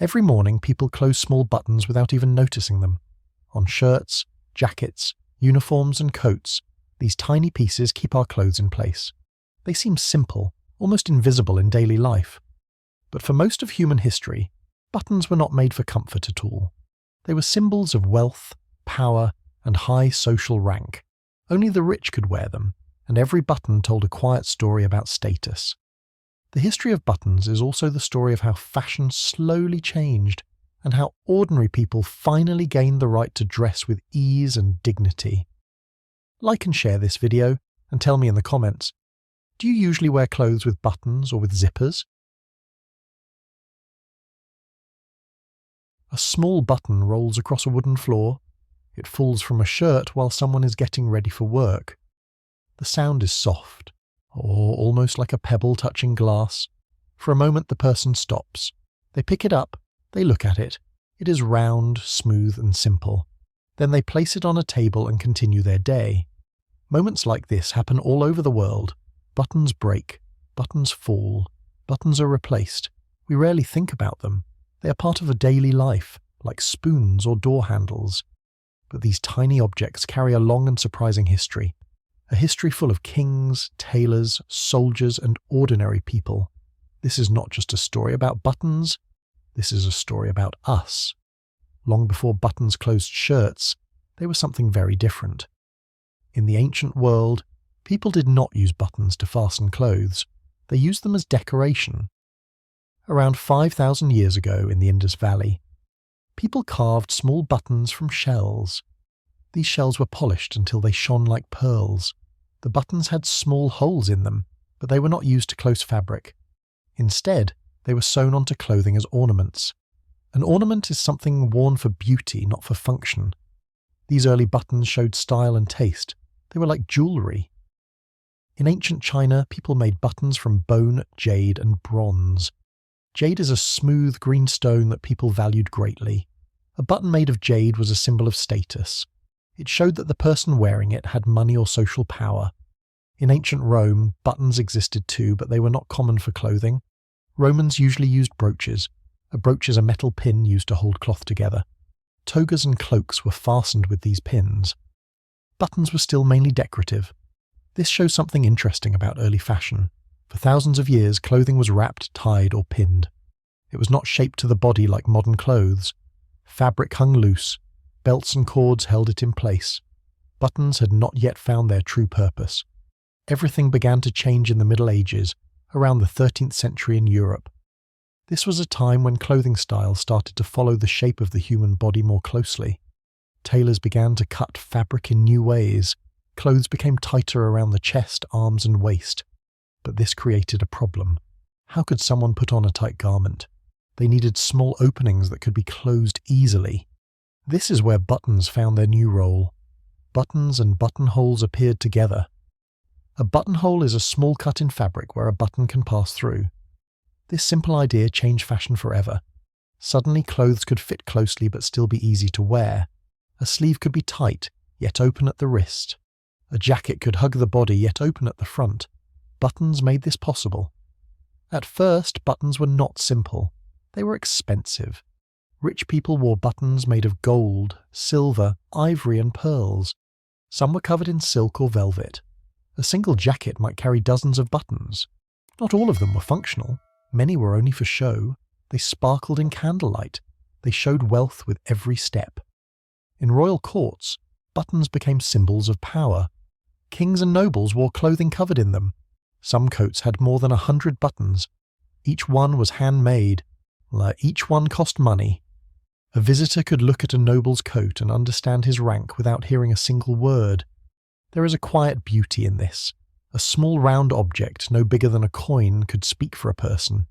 Every morning, people close small buttons without even noticing them. On shirts, jackets, uniforms, and coats, these tiny pieces keep our clothes in place. They seem simple, almost invisible in daily life. But for most of human history, buttons were not made for comfort at all. They were symbols of wealth, power, and high social rank. Only the rich could wear them, and every button told a quiet story about status. The history of buttons is also the story of how fashion slowly changed, and how ordinary people finally gained the right to dress with ease and dignity. Like and share this video, and tell me in the comments, do you usually wear clothes with buttons or with zippers? A small button rolls across a wooden floor. It falls from a shirt while someone is getting ready for work. The sound is soft, or almost like a pebble touching glass. For a moment the person stops. They pick it up, they look at it. It is round, smooth, and simple. Then they place it on a table and continue their day. Moments like this happen all over the world. Buttons break, buttons fall, buttons are replaced. We rarely think about them. They are part of a daily life, like spoons or door handles. But these tiny objects carry a long and surprising history. A history full of kings, tailors, soldiers, and ordinary people. This is not just a story about buttons. This is a story about us. Long before buttons closed shirts, they were something very different. In the ancient world, people did not use buttons to fasten clothes. They used them as decoration. Around 5,000 years ago in the Indus Valley, people carved small buttons from shells. These shells were polished until they shone like pearls. The buttons had small holes in them, but they were not used to close fabric. Instead, they were sewn onto clothing as ornaments. An ornament is something worn for beauty, not for function. These early buttons showed style and taste. They were like jewelry. In ancient China, people made buttons from bone, jade, and bronze. Jade is a smooth green stone that people valued greatly. A button made of jade was a symbol of status. It showed that the person wearing it had money or social power. In ancient Rome, buttons existed too, but they were not common for clothing. Romans usually used brooches. A brooch is a metal pin used to hold cloth together. Togas and cloaks were fastened with these pins. Buttons were still mainly decorative. This shows something interesting about early fashion. For thousands of years, clothing was wrapped, tied, or pinned. It was not shaped to the body like modern clothes. Fabric hung loose. Belts and cords held it in place. Buttons had not yet found their true purpose. Everything began to change in the Middle Ages, around the 13th century in Europe. This was a time when clothing styles started to follow the shape of the human body more closely. Tailors began to cut fabric in new ways. Clothes became tighter around the chest, arms, and waist. But this created a problem. How could someone put on a tight garment? They needed small openings that could be closed easily. This is where buttons found their new role. Buttons and buttonholes appeared together. A buttonhole is a small cut in fabric where a button can pass through. This simple idea changed fashion forever. Suddenly clothes could fit closely but still be easy to wear. A sleeve could be tight, yet open at the wrist. A jacket could hug the body, yet open at the front. Buttons made this possible. At first, buttons were not simple. They were expensive. Rich people wore buttons made of gold, silver, ivory, and pearls. Some were covered in silk or velvet. A single jacket might carry dozens of buttons. Not all of them were functional. Many were only for show. They sparkled in candlelight. They showed wealth with every step. In royal courts, buttons became symbols of power. Kings and nobles wore clothing covered in them. Some coats had more than 100 buttons. Each one was handmade. Each one cost money. A visitor could look at a noble's coat and understand his rank without hearing a single word. There is a quiet beauty in this. A small round object, no bigger than a coin, could speak for a person.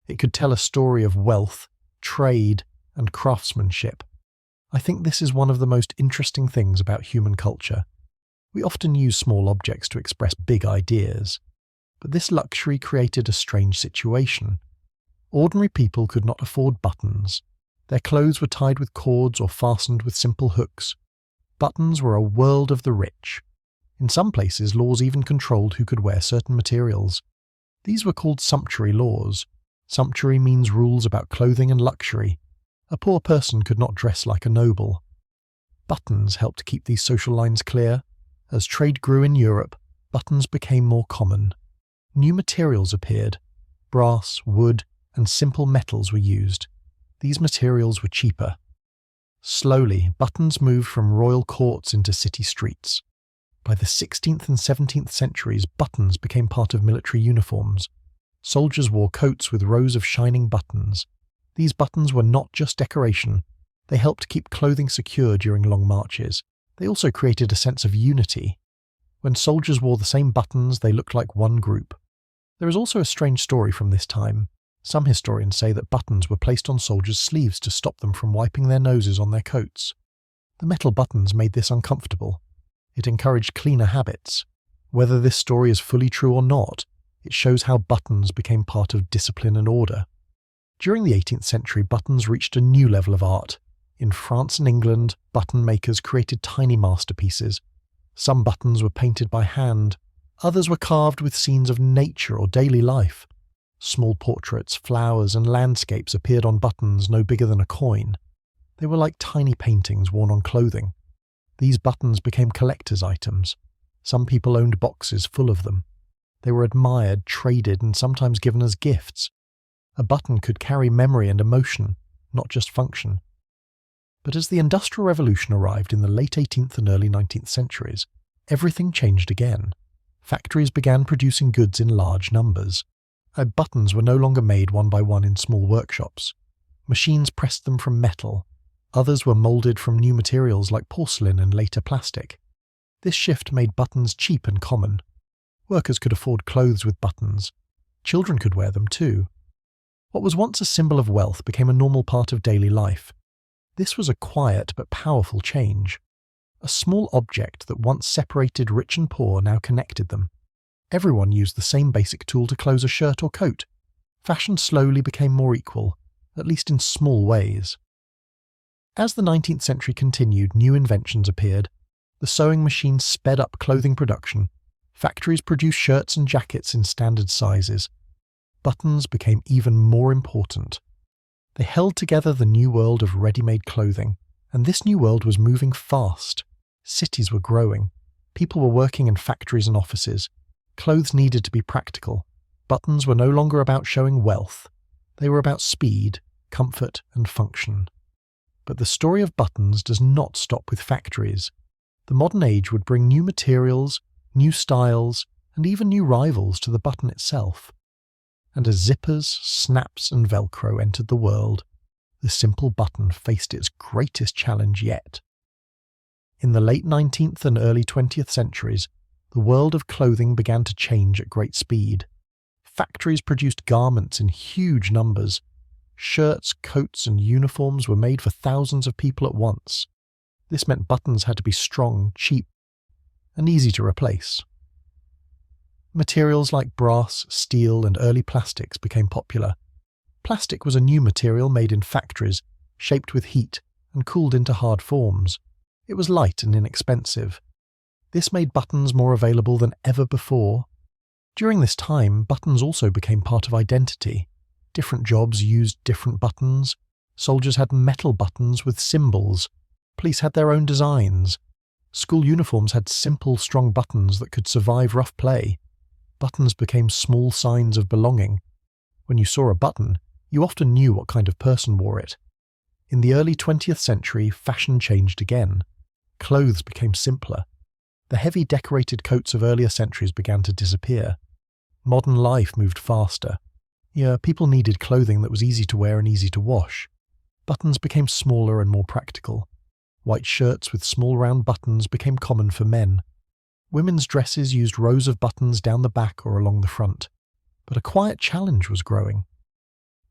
It could tell a story of wealth, trade, and craftsmanship. I think this is one of the most interesting things about human culture. We often use small objects to express big ideas. But this luxury created a strange situation. Ordinary people could not afford buttons. Their clothes were tied with cords or fastened with simple hooks. Buttons were a world of the rich. In some places, laws even controlled who could wear certain materials. These were called sumptuary laws. Sumptuary means rules about clothing and luxury. A poor person could not dress like a noble. Buttons helped keep these social lines clear. As trade grew in Europe, buttons became more common. New materials appeared. Brass, wood, and simple metals were used. These materials were cheaper. Slowly, buttons moved from royal courts into city streets. By the 16th and 17th centuries, buttons became part of military uniforms. Soldiers wore coats with rows of shining buttons. These buttons were not just decoration. They helped keep clothing secure during long marches. They also created a sense of unity. When soldiers wore the same buttons, they looked like one group. There is also a strange story from this time. Some historians say that buttons were placed on soldiers' sleeves to stop them from wiping their noses on their coats. The metal buttons made this uncomfortable. It encouraged cleaner habits. Whether this story is fully true or not, it shows how buttons became part of discipline and order. During the 18th century, buttons reached a new level of art. In France and England, button makers created tiny masterpieces. Some buttons were painted by hand. Others were carved with scenes of nature or daily life. Small portraits, flowers, and landscapes appeared on buttons no bigger than a coin. They were like tiny paintings worn on clothing. These buttons became collector's items. Some people owned boxes full of them. They were admired, traded, and sometimes given as gifts. A button could carry memory and emotion, not just function. But as the Industrial Revolution arrived in the late 18th and early 19th centuries, everything changed again. Factories began producing goods in large numbers. Buttons were no longer made one by one in small workshops. Machines pressed them from metal. Others were molded from new materials like porcelain and later plastic. This shift made buttons cheap and common. Workers could afford clothes with buttons. Children could wear them too. What was once a symbol of wealth became a normal part of daily life. This was a quiet but powerful change. A small object that once separated rich and poor now connected them. Everyone used the same basic tool to close a shirt or coat. Fashion slowly became more equal, at least in small ways. As the 19th century continued, new inventions appeared. The sewing machine sped up clothing production. Factories produced shirts and jackets in standard sizes. Buttons became even more important. They held together the new world of ready-made clothing, and this new world was moving fast. Cities were growing. People were working in factories and offices. Clothes needed to be practical. Buttons were no longer about showing wealth. They were about speed, comfort, and function. But the story of buttons does not stop with factories. The modern age would bring new materials, new styles, and even new rivals to the button itself. And as zippers, snaps, and Velcro entered the world, the simple button faced its greatest challenge yet. In the late 19th and early 20th centuries, the world of clothing began to change at great speed. Factories produced garments in huge numbers. Shirts, coats, and uniforms were made for thousands of people at once. This meant buttons had to be strong, cheap, and easy to replace. Materials like brass, steel, and early plastics became popular. Plastic was a new material made in factories, shaped with heat, and cooled into hard forms. It was light and inexpensive. This made buttons more available than ever before. During this time, buttons also became part of identity. Different jobs used different buttons. Soldiers had metal buttons with symbols. Police had their own designs. School uniforms had simple, strong buttons that could survive rough play. Buttons became small signs of belonging. When you saw a button, you often knew what kind of person wore it. In the early 20th century, fashion changed again. Clothes became simpler. The heavy decorated coats of earlier centuries began to disappear. Modern life moved faster. People needed clothing that was easy to wear and easy to wash. Buttons became smaller and more practical. White shirts with small round buttons became common for men. Women's dresses used rows of buttons down the back or along the front. But a quiet challenge was growing.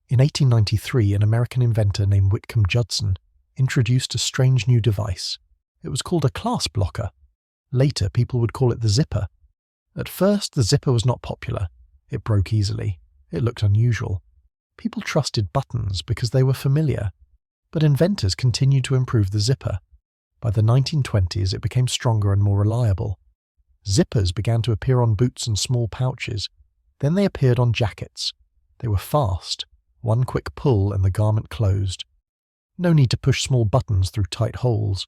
In 1893, an American inventor named Whitcomb Judson introduced a strange new device. It was called a clasp locker. Later, people would call it the zipper. At first, the zipper was not popular. It broke easily. It looked unusual. People trusted buttons because they were familiar. But inventors continued to improve the zipper. By the 1920s, it became stronger and more reliable. Zippers began to appear on boots and small pouches. Then they appeared on jackets. They were fast. One quick pull and the garment closed. No need to push small buttons through tight holes.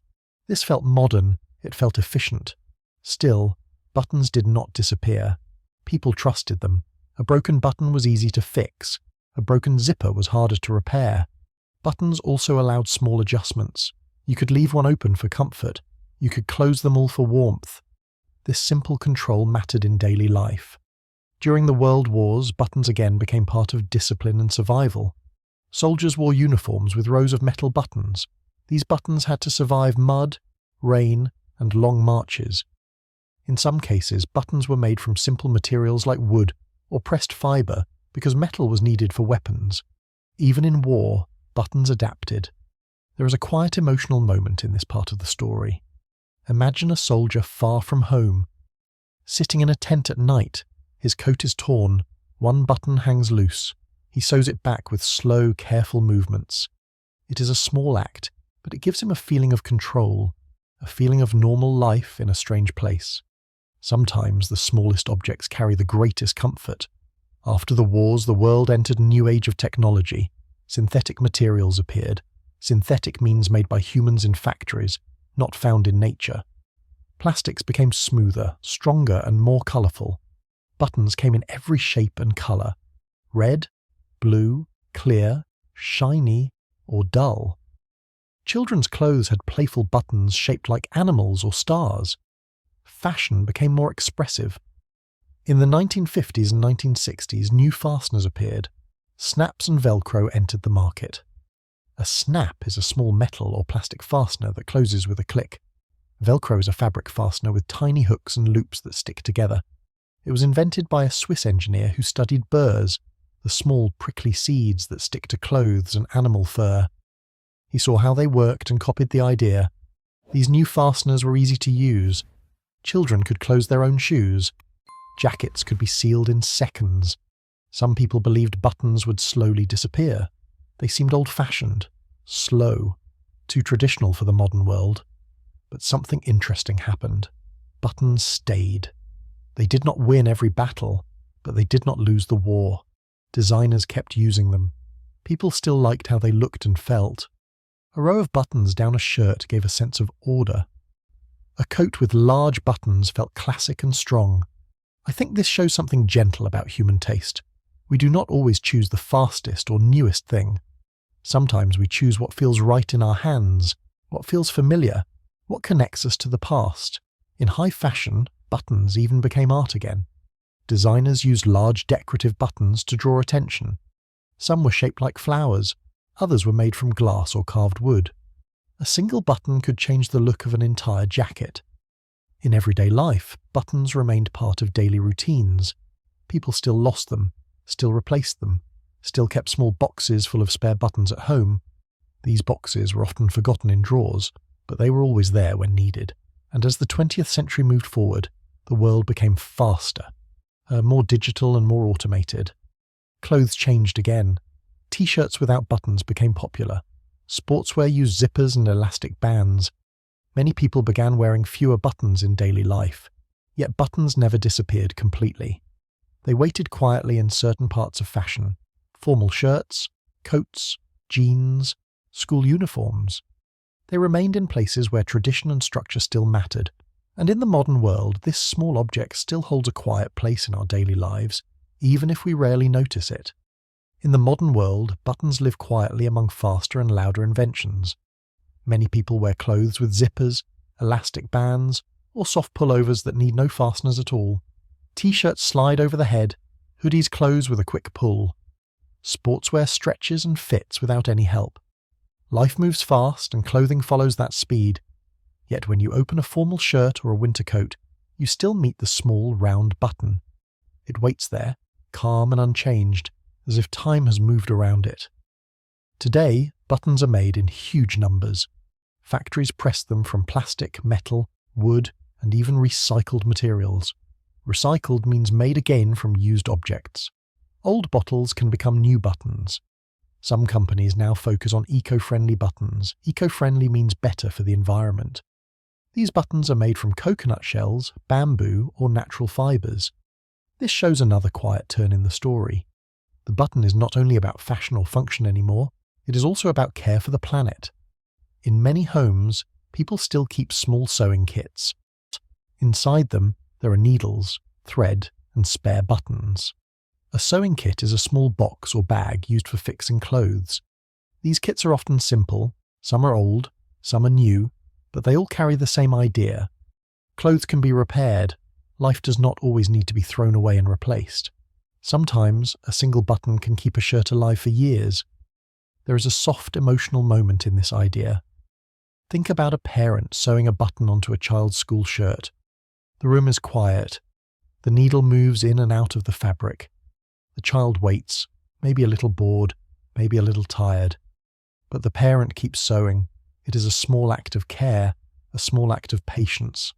This felt modern, it felt efficient. Still, buttons did not disappear. People trusted them. A broken button was easy to fix. A broken zipper was harder to repair. Buttons also allowed small adjustments. You could leave one open for comfort. You could close them all for warmth. This simple control mattered in daily life. During the World Wars, buttons again became part of discipline and survival. Soldiers wore uniforms with rows of metal buttons. These buttons had to survive mud, rain, and long marches. In some cases, buttons were made from simple materials like wood or pressed fibre because metal was needed for weapons. Even in war, buttons adapted. There is a quiet emotional moment in this part of the story. Imagine a soldier far from home, sitting in a tent at night. His coat is torn, one button hangs loose. He sews it back with slow, careful movements. It is a small act, but it gives him a feeling of control, a feeling of normal life in a strange place. Sometimes the smallest objects carry the greatest comfort. After the wars, the world entered a new age of technology. Synthetic materials appeared. Synthetic means made by humans in factories, not found in nature. Plastics became smoother, stronger, and more colourful. Buttons came in every shape and colour. Red, blue, clear, shiny, or dull. Children's clothes had playful buttons shaped like animals or stars. Fashion became more expressive. In the 1950s and 1960s, new fasteners appeared. Snaps and Velcro entered the market. A snap is a small metal or plastic fastener that closes with a click. Velcro is a fabric fastener with tiny hooks and loops that stick together. It was invented by a Swiss engineer who studied burrs, the small prickly seeds that stick to clothes and animal fur. He saw how they worked and copied the idea. These new fasteners were easy to use. Children could close their own shoes. Jackets could be sealed in seconds. Some people believed buttons would slowly disappear. They seemed old-fashioned, slow, too traditional for the modern world. But something interesting happened. Buttons stayed. They did not win every battle, but they did not lose the war. Designers kept using them. People still liked how they looked and felt. A row of buttons down a shirt gave a sense of order. A coat with large buttons felt classic and strong. I think this shows something gentle about human taste. We do not always choose the fastest or newest thing. Sometimes we choose what feels right in our hands, what feels familiar, what connects us to the past. In high fashion, buttons even became art again. Designers used large decorative buttons to draw attention. Some were shaped like flowers, others were made from glass or carved wood. A single button could change the look of an entire jacket. In everyday life, buttons remained part of daily routines. People still lost them, still replaced them, still kept small boxes full of spare buttons at home. These boxes were often forgotten in drawers, but they were always there when needed. And as the 20th century moved forward, the world became faster, more digital and more automated. Clothes changed again. T-shirts without buttons became popular. Sportswear used zippers and elastic bands. Many people began wearing fewer buttons in daily life, yet buttons never disappeared completely. They waited quietly in certain parts of fashion: formal shirts, coats, jeans, school uniforms. They remained in places where tradition and structure still mattered, and in the modern world, this small object still holds a quiet place in our daily lives, even if we rarely notice it. In the modern world, buttons live quietly among faster and louder inventions. Many people wear clothes with zippers, elastic bands, or soft pullovers that need no fasteners at all. T-shirts slide over the head, hoodies close with a quick pull. Sportswear stretches and fits without any help. Life moves fast and clothing follows that speed. Yet when you open a formal shirt or a winter coat, you still meet the small, round button. It waits there, calm and unchanged, as if time has moved around it. Today, buttons are made in huge numbers. Factories press them from plastic, metal, wood, and even recycled materials. Recycled means made again from used objects. Old bottles can become new buttons. Some companies now focus on eco-friendly buttons. Eco-friendly means better for the environment. These buttons are made from coconut shells, bamboo, or natural fibres. This shows another quiet turn in the story. The button is not only about fashion or function anymore, it is also about care for the planet. In many homes, people still keep small sewing kits. Inside them, there are needles, thread, and spare buttons. A sewing kit is a small box or bag used for fixing clothes. These kits are often simple, some are old, some are new, but they all carry the same idea. Clothes can be repaired. Life does not always need to be thrown away and replaced. Sometimes, a single button can keep a shirt alive for years. There is a soft emotional moment in this idea. Think about a parent sewing a button onto a child's school shirt. The room is quiet. The needle moves in and out of the fabric. The child waits, maybe a little bored, maybe a little tired. But the parent keeps sewing. It is a small act of care, a small act of patience.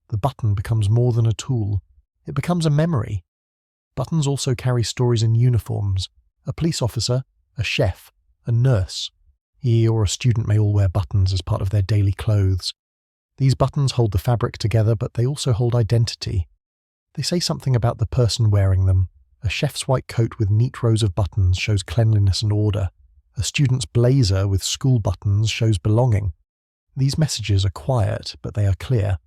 The button becomes more than a tool. It becomes a memory. Buttons also carry stories in uniforms. A police officer, a chef, a nurse. He or a student may all wear buttons as part of their daily clothes. These buttons hold the fabric together, but they also hold identity. They say something about the person wearing them. A chef's white coat with neat rows of buttons shows cleanliness and order. A student's blazer with school buttons shows belonging. These messages are quiet, but they are clear.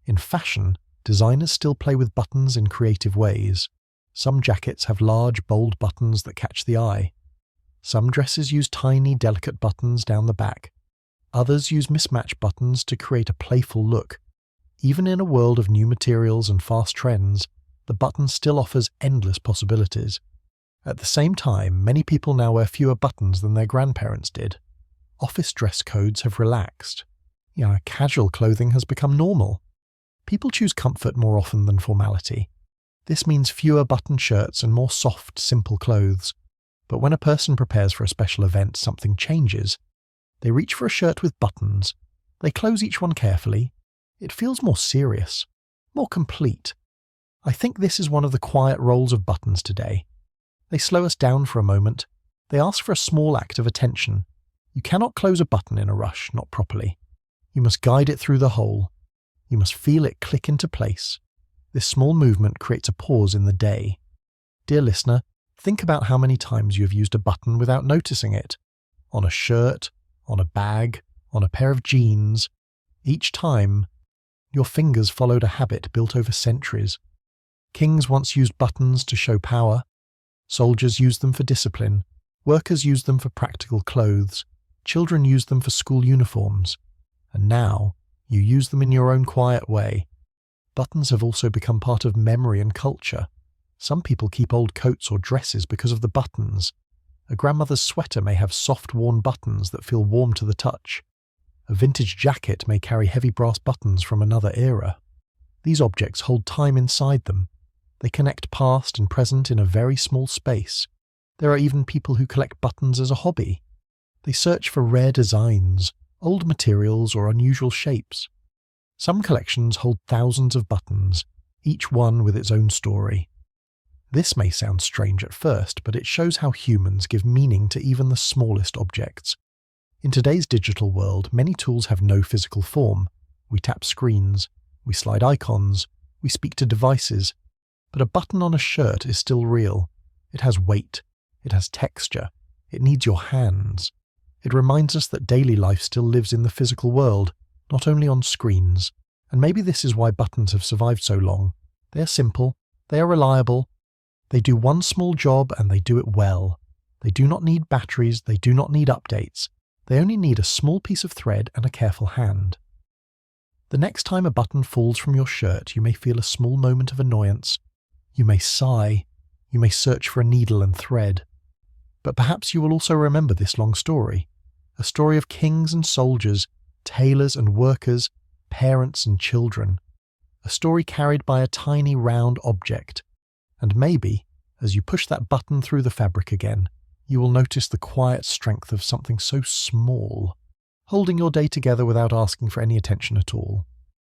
In fashion, designers still play with buttons in creative ways. Some jackets have large, bold buttons that catch the eye. Some dresses use tiny, delicate buttons down the back. Others use mismatched buttons to create a playful look. Even in a world of new materials and fast trends, the button still offers endless possibilities. At the same time, many people now wear fewer buttons than their grandparents did. Office dress codes have relaxed. Casual clothing has become normal. People choose comfort more often than formality. This means fewer button shirts and more soft, simple clothes. But when a person prepares for a special event, something changes. They reach for a shirt with buttons. They close each one carefully. It feels more serious, more complete. I think this is one of the quiet roles of buttons today. They slow us down for a moment. They ask for a small act of attention. You cannot close a button in a rush, not properly. You must guide it through the hole. You must feel it click into place. This small movement creates a pause in the day. Dear listener, think about how many times you have used a button without noticing it. On a shirt, on a bag, on a pair of jeans. Each time, your fingers followed a habit built over centuries. Kings once used buttons to show power. Soldiers used them for discipline. Workers used them for practical clothes. Children used them for school uniforms. And now, you use them in your own quiet way. Buttons have also become part of memory and culture. Some people keep old coats or dresses because of the buttons. A grandmother's sweater may have soft, worn buttons that feel warm to the touch. A vintage jacket may carry heavy brass buttons from another era. These objects hold time inside them. They connect past and present in a very small space. There are even people who collect buttons as a hobby. They search for rare designs, old materials, or unusual shapes. Some collections hold thousands of buttons, each one with its own story. This may sound strange at first, but it shows how humans give meaning to even the smallest objects. In today's digital world, many tools have no physical form. We tap screens, we slide icons, we speak to devices. But a button on a shirt is still real. It has weight, it has texture, it needs your hands. It reminds us that daily life still lives in the physical world, not only on screens. And maybe this is why buttons have survived so long. They are simple, they are reliable, they do one small job and they do it well. They do not need batteries, they do not need updates. They only need a small piece of thread and a careful hand. The next time a button falls from your shirt, you may feel a small moment of annoyance. You may sigh. You may search for a needle and thread. But perhaps you will also remember this long story. A story of kings and soldiers, tailors and workers, parents and children. A story carried by a tiny round object. And maybe, as you push that button through the fabric again, you will notice the quiet strength of something so small, holding your day together without asking for any attention at all.